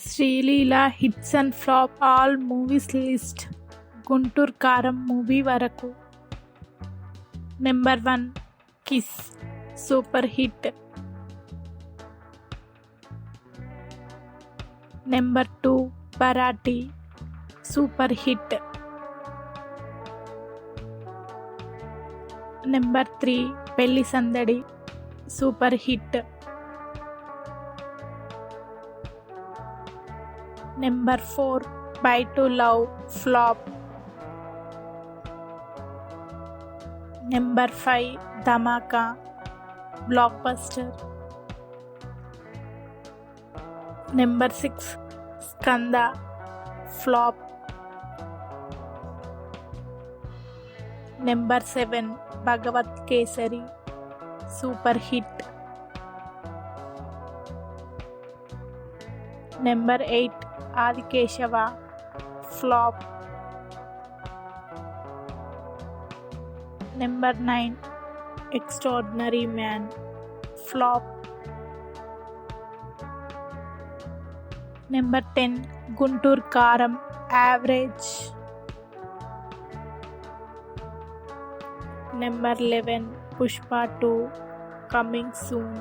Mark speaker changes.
Speaker 1: Sreeleela hits and flop all movies list. Guntur Kaaram movie వరకు. Number 1 Kiss super hit. Number 2 Marathi super hit. Number 3 Pelli Sandadi super hit. Number 4 bye two love flop. Number 5 Dhamaka blockbuster. Number 6 Skanda flop. Number 7 Bhagavanth Kesari super hit. Number 8 Aadikeshava flop. Number 9 extraordinary man flop. Number 10 Guntur Kaaram average. Number 11 Pushpa 2 coming soon.